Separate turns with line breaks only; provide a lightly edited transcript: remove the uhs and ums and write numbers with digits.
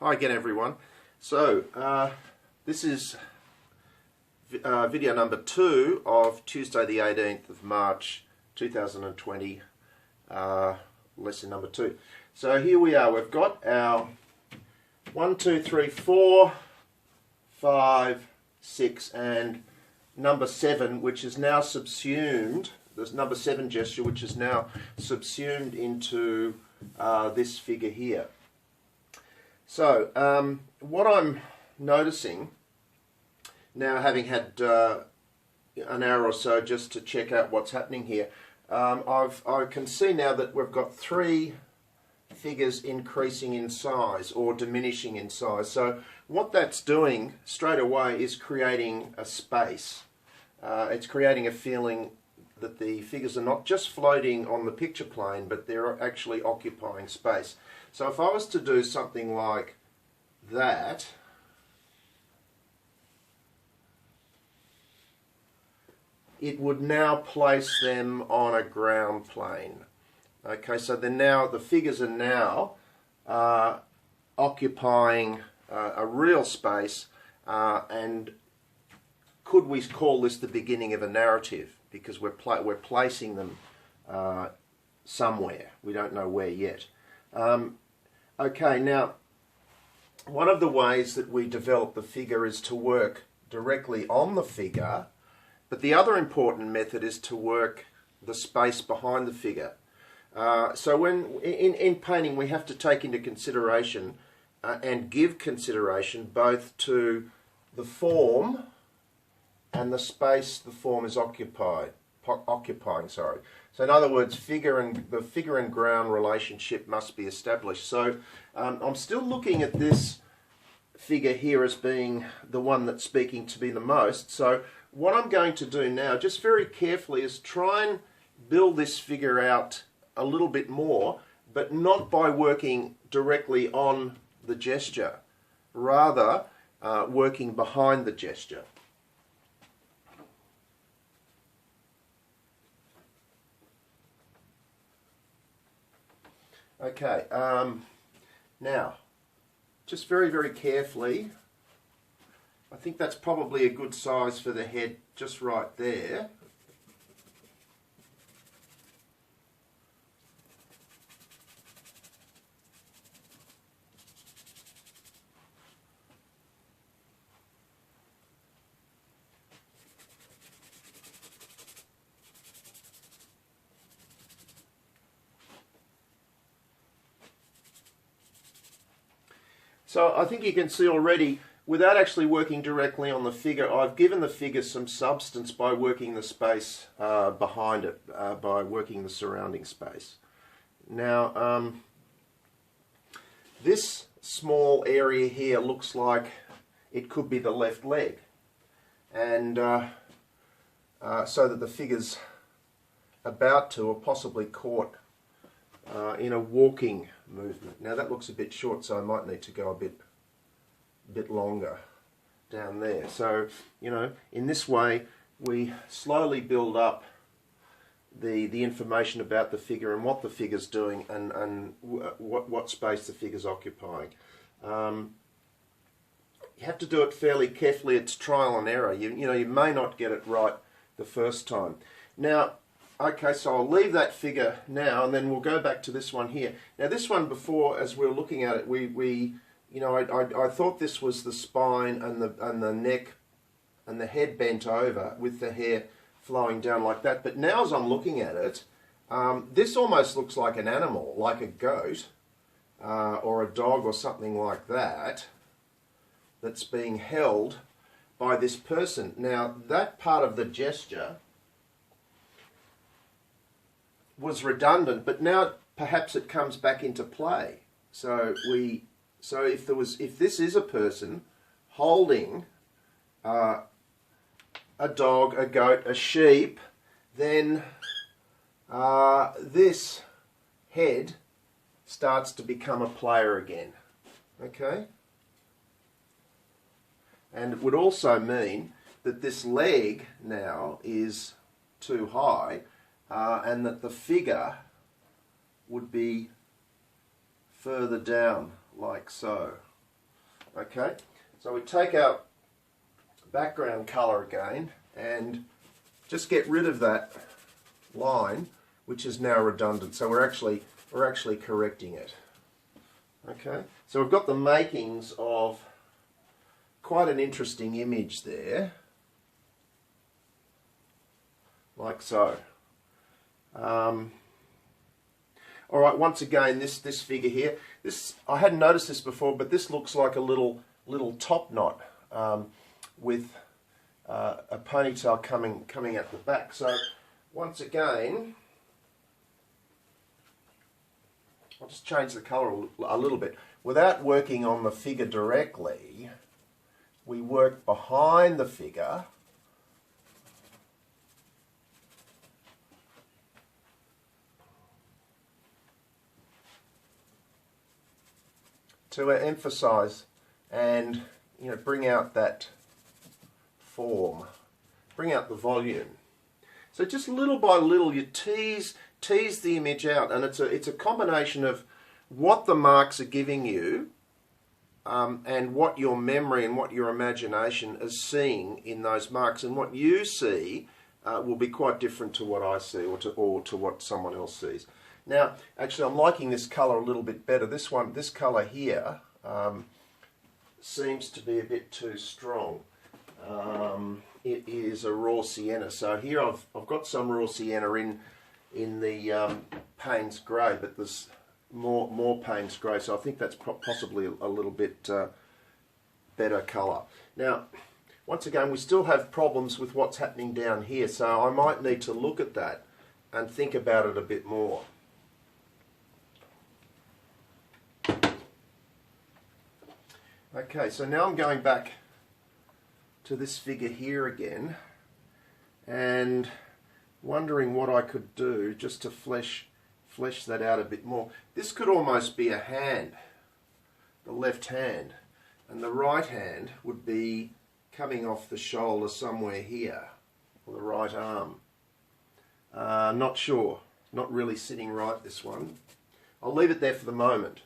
Hi again, everyone. So this is video number 2 of Tuesday the 18th of March 2020, lesson number 2. So here we are. We've got our 1, 2, 3, 4, 5, 6 and number 7, which is now subsumed. This number 7 gesture, which is now subsumed into this figure here. So what I'm noticing now, having had an hour or so just to check out what's happening here, I can see now that we've got 3 figures increasing in size or diminishing in size. So what that's doing straight away is creating a space. It's creating a feeling that the figures are not just floating on the picture plane, but they're actually occupying space. So if I was to do something like that, it would now place them on a ground plane. Okay, so the figures are now occupying a real space, and could we call this the beginning of a narrative? Because we're placing them somewhere. We don't know where yet. Okay, now one of the ways that we develop the figure is to work directly on the figure, but the other important method is to work the space behind the figure. So when in painting, we have to take into consideration and give consideration both to the form and the space the form is occupying. So in other words, the figure and ground relationship must be established. So I'm still looking at this figure here as being the one that's speaking to me the most. So what I'm going to do now, just very carefully, is try and build this figure out a little bit more, but not by working directly on the gesture, rather working behind the gesture. Okay, now, just very, very carefully, I think that's probably a good size for the head, just right there. So I think you can see already, without actually working directly on the figure, I've given the figure some substance by working the space behind it, by working the surrounding space. Now, this small area here looks like it could be the left leg, and so that the figure's about to, or possibly caught in a walking movement. Now that looks a bit short, so I might need to go a bit longer down there. So, you know, in this way we slowly build up the information about the figure and what the figure's doing, and what space the figure's occupying. You have to do it fairly carefully. It's trial and error. You know, you may not get it right the first time. Now, okay, so I'll leave that figure now, and then we'll go back to this one here. Now, this one before, as we were looking at it, you know, I thought this was the spine and the neck and the head bent over with the hair flowing down like that. But now, as I'm looking at it, this almost looks like an animal, like a goat or a dog or something like that, that's being held by this person. Now, that part of the gesture was redundant, but now perhaps it comes back into play. So if this is a person holding a dog, a goat, a sheep, then this head starts to become a player again. Okay? And it would also mean that this leg now is too high, and that the figure would be further down, like so. Okay, so we take our background colour again and just get rid of that line, which is now redundant. So we're actually correcting it. Okay, so we've got the makings of quite an interesting image there, like so. All right, once again, this figure here, I hadn't noticed this before, but this looks like a little top knot with a ponytail coming at the back. So once again, I'll just change the colour a little bit. Without working on the figure directly, we work behind the figure to emphasise and bring out that form, bring out the volume. So just little by little you tease the image out, and it's a combination of what the marks are giving you and what your memory and what your imagination is seeing in those marks, and what you see will be quite different to what I see or to what someone else sees. Now, actually, I'm liking this colour a little bit better. This colour here seems to be a bit too strong. It is a raw sienna. So here I've got some raw sienna in the Payne's grey, but there's more Payne's grey. So I think that's possibly a little bit better colour. Now, once again, we still have problems with what's happening down here. So I might need to look at that and think about it a bit more. Okay, so now I'm going back to this figure here again and wondering what I could do just to flesh that out a bit more. This could almost be a hand, the left hand, and the right hand would be coming off the shoulder somewhere here, or the right arm. Not sure, not really sitting right, this one. I'll leave it there for the moment.